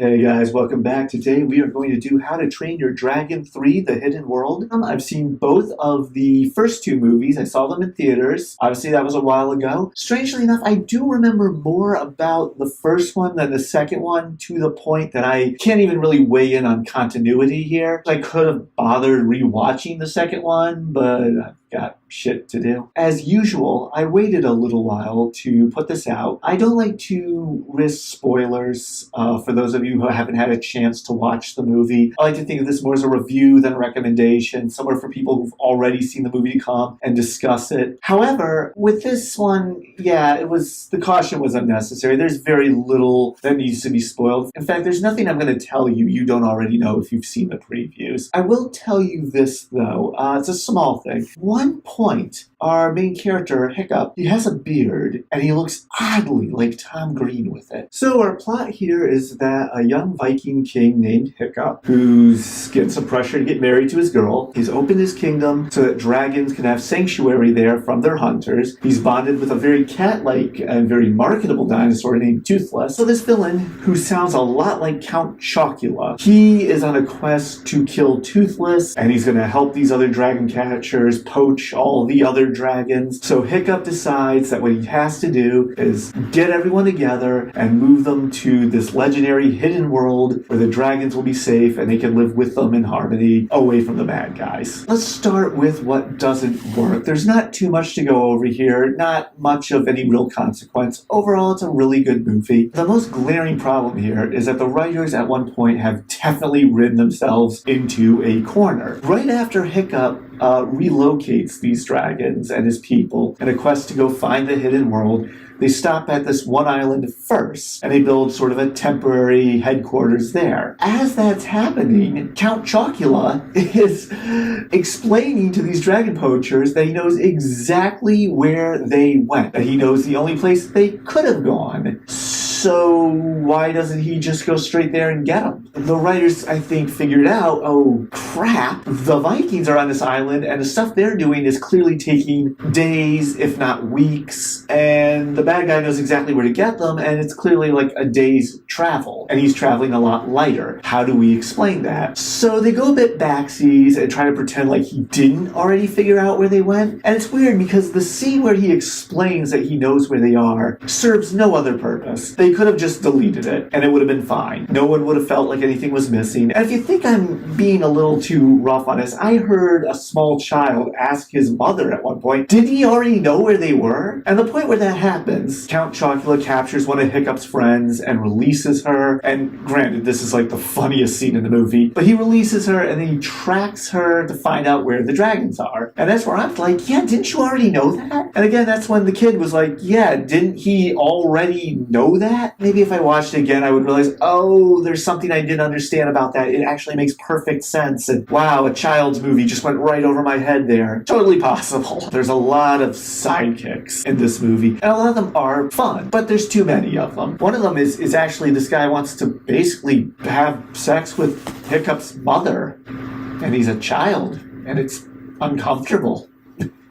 Hey guys, welcome back. Today we are going to do How to Train Your Dragon 3, The Hidden World. I've seen both of the first two movies. I saw them in theaters. Obviously that was a while ago. Strangely enough, I do remember more about the first one than the second one, to the point that I can't even really weigh in on continuity here. I could have bothered rewatching the second one, but I've got shit to do. As usual, I waited a little while to put this out. I don't like to risk spoilers for those of you who haven't had a chance to watch the movie. I like to think of this more as a review than a recommendation, somewhere for people who've already seen the movie to come and discuss it. However, with this one, the caution was unnecessary. There's very little that needs to be spoiled. In fact, there's nothing I'm going to tell you you don't already know if you've seen the previews. I will tell you this, though. It's a small thing. One point, our main character, Hiccup, he has a beard, and he looks oddly like Tom Green with it. So our plot here is that a young Viking king named Hiccup, who's getting some pressure to get married to his girl, he's opened his kingdom so that dragons can have sanctuary there from their hunters. He's bonded with a very cat-like and very marketable dinosaur named Toothless. So this villain, who sounds a lot like Count Chocula, he is on a quest to kill Toothless, and he's going to help these other dragon catchers poach all the other dragons. So Hiccup decides that what he has to do is get everyone together and move them to this legendary hidden world where the dragons will be safe and they can live with them in harmony away from the bad guys. Let's start with what doesn't work. There's not too much to go over here, not much of any real consequence. Overall, it's a really good movie. The most glaring problem here is that the writers at one point have definitely ridden themselves into a corner. Right after Hiccup relocates these dragons and his people in a quest to go find the hidden world, they stop at this one island first, and they build sort of a temporary headquarters there. As that's happening, Count Chocula is explaining to these dragon poachers that he knows exactly where they went, that he knows the only place they could have gone. So why doesn't he just go straight there and get them? The writers, I think, figured out, oh crap, the Vikings are on this island and the stuff they're doing is clearly taking days, if not weeks, and the bad guy knows exactly where to get them, and it's clearly like a day's travel, and he's traveling a lot lighter. How do we explain that? So they go a bit backsies and try to pretend like he didn't already figure out where they went, and it's weird because the scene where he explains that he knows where they are serves no other purpose. They could have just deleted it, and it would have been fine. No one would have felt like anything was missing. And if you think I'm being a little too rough on this, I heard a small child ask his mother at one point, did he already know where they were? And the point where that happens, Count Chocula captures one of Hiccup's friends and releases her. And granted, this is like the funniest scene in the movie, but he releases her and then he tracks her to find out where the dragons are. And that's where I'm like, yeah, didn't you already know that? And again, that's when the kid was like, yeah, didn't he already know that? Maybe if I watched it again, I would realize, oh, there's something I didn't understand about that. It actually makes perfect sense. And wow, a child's movie just went right over my head there. Totally possible. There's a lot of sidekicks in this movie, and a lot of them are fun, but there's too many of them. One of them is actually this guy wants to basically have sex with Hiccup's mother, and he's a child, and it's uncomfortable.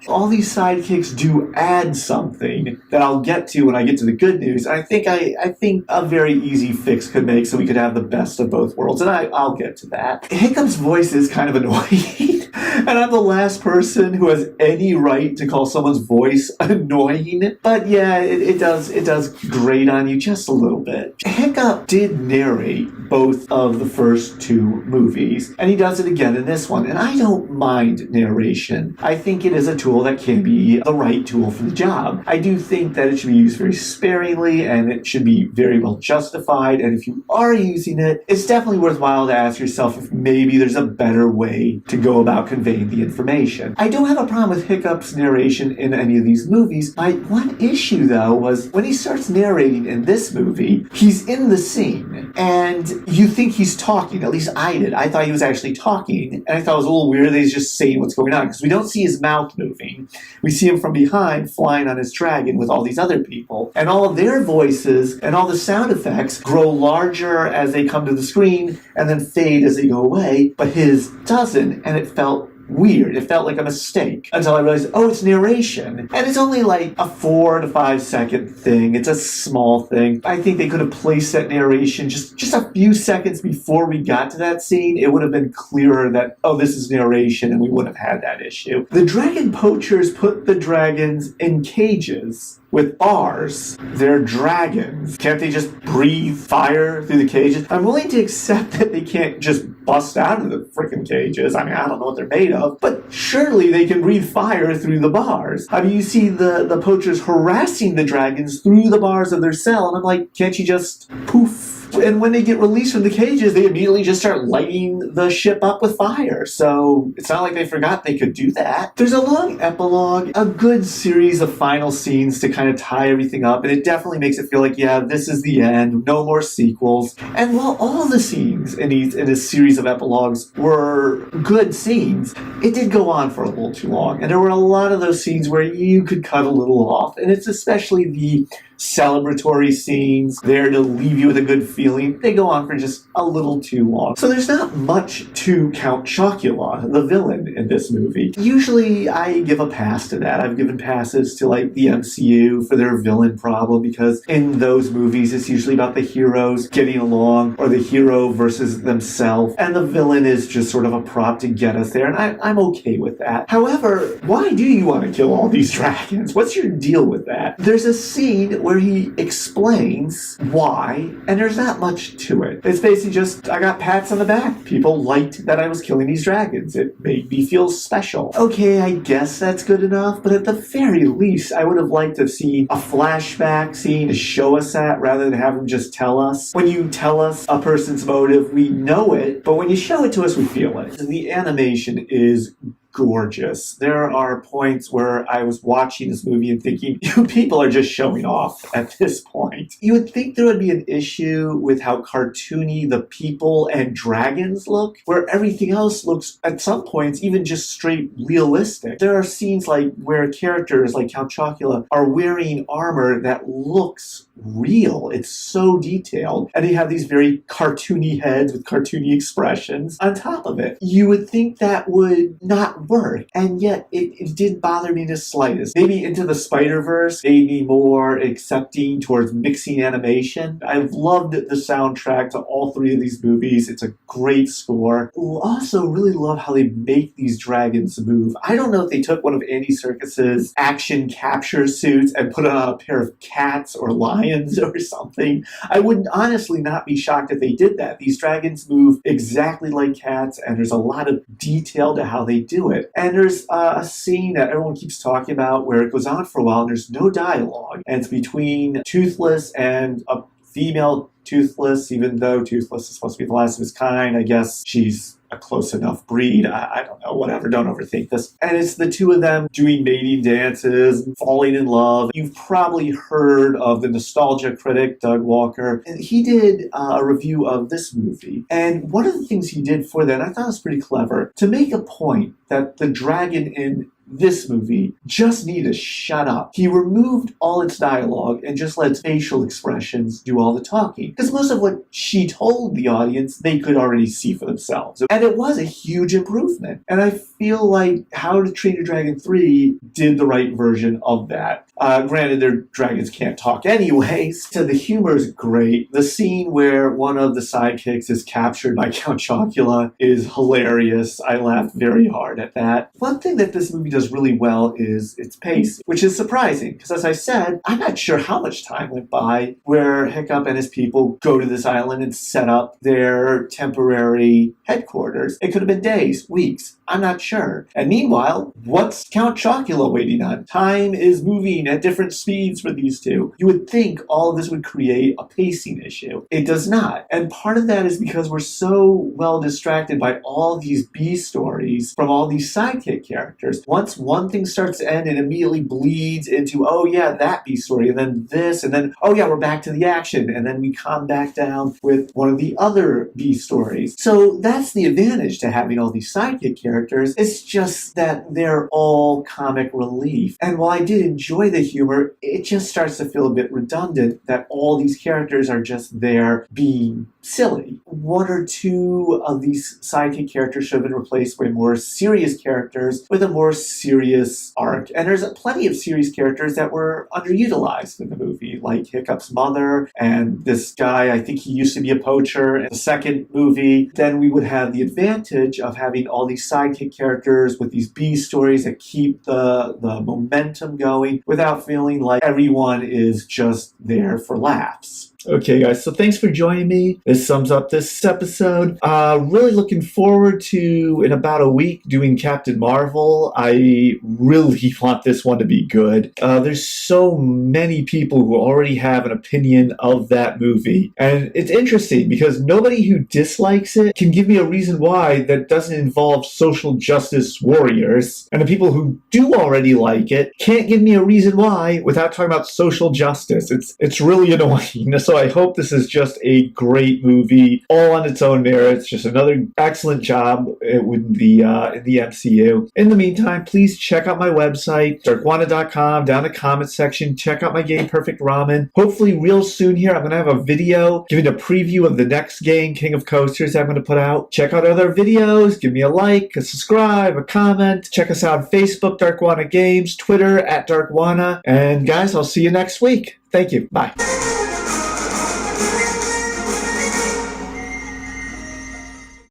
All these sidekicks do add something that I'll get to when I get to the good news. I think a very easy fix could make so we could have the best of both worlds, and I'll get to that. Hiccup's voice is kind of annoying, and I'm the last person who has any right to call someone's voice annoying. But yeah, it does grate on you just a little bit. Hiccup did narrate both of the first two movies, and he does it again in this one, and I don't mind narration. I think it is a tool that can be the right tool for the job. I do think that it should be used very sparingly and it should be very well justified, and if you are using it, it's definitely worthwhile to ask yourself if maybe there's a better way to go about conveying the information. I don't have a problem with Hiccup's narration in any of these movies. My one issue though was when he starts narrating in this movie, he's in the scene and you think he's talking, at least I did. I thought he was actually talking, and I thought it was a little weird that he's just saying what's going on because we don't see his mouth moving. We see him from behind flying on his dragon with all these other people. And all of their voices and all the sound effects grow larger as they come to the screen and then fade as they go away. But his doesn't, and it felt weird. It felt like a mistake until I realized, oh, it's narration. And it's only like a 4 to 5 second thing. It's a small thing. I think they could have placed that narration just a few seconds before we got to that scene. It would have been clearer that, oh, this is narration, and we wouldn't have had that issue. The dragon poachers put the dragons in cages with bars. They're dragons. Can't they just breathe fire through the cages? I'm willing to accept that they can't just bust out of the freaking cages. I mean, I don't know what they're made of, but surely they can breathe fire through the bars. I mean, you see the poachers harassing the dragons through the bars of their cell, and I'm like, can't you just poof? And when they get released from the cages, they immediately just start lighting the ship up with fire. So it's not like they forgot they could do that. There's a long epilogue, a good series of final scenes to kind of tie everything up, and it definitely makes it feel like, yeah, this is the end, no more sequels. And while all the scenes in a series of epilogues were good scenes, it did go on for a little too long. And there were a lot of those scenes where you could cut a little off, and it's especially the celebratory scenes there to leave you with a good feeling. They go on for just a little too long. So there's not much to Count Chocula, the villain in this movie. Usually I give a pass to that. I've given passes to like the MCU for their villain problem, because in those movies it's usually about the heroes getting along, or the hero versus themselves, and the villain is just sort of a prop to get us there, and I'm okay with that. However, why do you want to kill all these dragons? What's your deal with that? There's a scene where he explains why, and there's not much to it. It's basically just, I got pats on the back. People liked that I was killing these dragons. It made me feel special. Okay, I guess that's good enough, but at the very least, I would have liked to have seen a flashback scene to show us that, rather than have him just tell us. When you tell us a person's motive, we know it, but when you show it to us, we feel it. The animation is gorgeous. There are points where I was watching this movie and thinking, you people are just showing off at this point. You would think there would be an issue with how cartoony the people and dragons look, where everything else looks, at some points, even just straight realistic. There are scenes like where characters like Count Chocula are wearing armor that looks real. It's so detailed. And they have these very cartoony heads with cartoony expressions on top of it. You would think that would not work, and yet it did bother me the slightest. Maybe Into the Spider-Verse made me more accepting towards mixing animation. I've loved the soundtrack to all three of these movies. It's a great score. Also really love how they make these dragons move. I don't know if they took one of Andy Serkis's action capture suits and put it on a pair of cats or lions or something. I would honestly not be shocked if they did that. These dragons move exactly like cats, and there's a lot of detail to how they do it. And there's a scene that everyone keeps talking about where it goes on for a while and there's no dialogue. And it's between Toothless and a female Toothless, even though Toothless is supposed to be the last of his kind. I guess she's a close enough breed. I don't know, whatever, don't overthink this. And it's the two of them doing mating dances, falling in love. You've probably heard of the nostalgia critic, Doug Walker. And he did a review of this movie. And one of the things he did for that, I thought was pretty clever, to make a point that the dragon in this movie just need to shut up. He removed all its dialogue and just let facial expressions do all the talking. Because most of what she told the audience, they could already see for themselves. And it was a huge improvement. And I feel like How to Train Your Dragon 3 did the right version of that. Granted, their dragons can't talk anyways. So the humor is great. The scene where one of the sidekicks is captured by Count Chocula is hilarious. I laughed very hard at that. One thing that this movie does really well is its pace, which is surprising, because as I said, I'm not sure how much time went by where Hiccup and his people go to this island and set up their temporary headquarters. It could have been days, weeks, I'm not sure. And meanwhile, what's Count Chocula waiting on? Time is moving at different speeds for these two. You would think all of this would create a pacing issue. It does not. And part of that is because we're so well distracted by all these B stories from all these sidekick characters. Once one thing starts to end, it immediately bleeds into, oh yeah, that B story, and then this, and then, oh yeah, we're back to the action, and then we calm back down with one of the other B stories. So that's the advantage to having all these sidekick characters. It's just that they're all comic relief. And while I did enjoy the humor, it just starts to feel a bit redundant that all these characters are just there being silly. One or two of these sidekick characters should have been replaced by more serious characters with a more serious arc. And there's plenty of serious characters that were underutilized in the movie, like Hiccup's mother and this guy, I think he used to be a poacher in the second movie. Then we would have the advantage of having all these sidekick characters with these B stories that keep the momentum going without feeling like everyone is just there for laughs. Okay, guys, so thanks for joining me. This sums up this episode. Really looking forward to, in about a week, doing Captain Marvel. I really want this one to be good. There's so many people who already have an opinion of that movie. And it's interesting because nobody who dislikes it can give me a reason why that doesn't involve social justice warriors. And the people who do already like it can't give me a reason why without talking about social justice. It's really annoying. So I hope this is just a great movie, all on its own merits. Just another excellent job in the MCU. In the meantime, please check out my website, Darkwana.com. Down in the comments section, check out my game Perfect Ramen. Hopefully real soon here, I'm going to have a video giving a preview of the next game, King of Coasters, that I'm going to put out. Check out other videos. Give me a like, a subscribe, a comment. Check us out on Facebook, Darkwana Games, Twitter, @Darkwana. And guys, I'll see you next week. Thank you. Bye.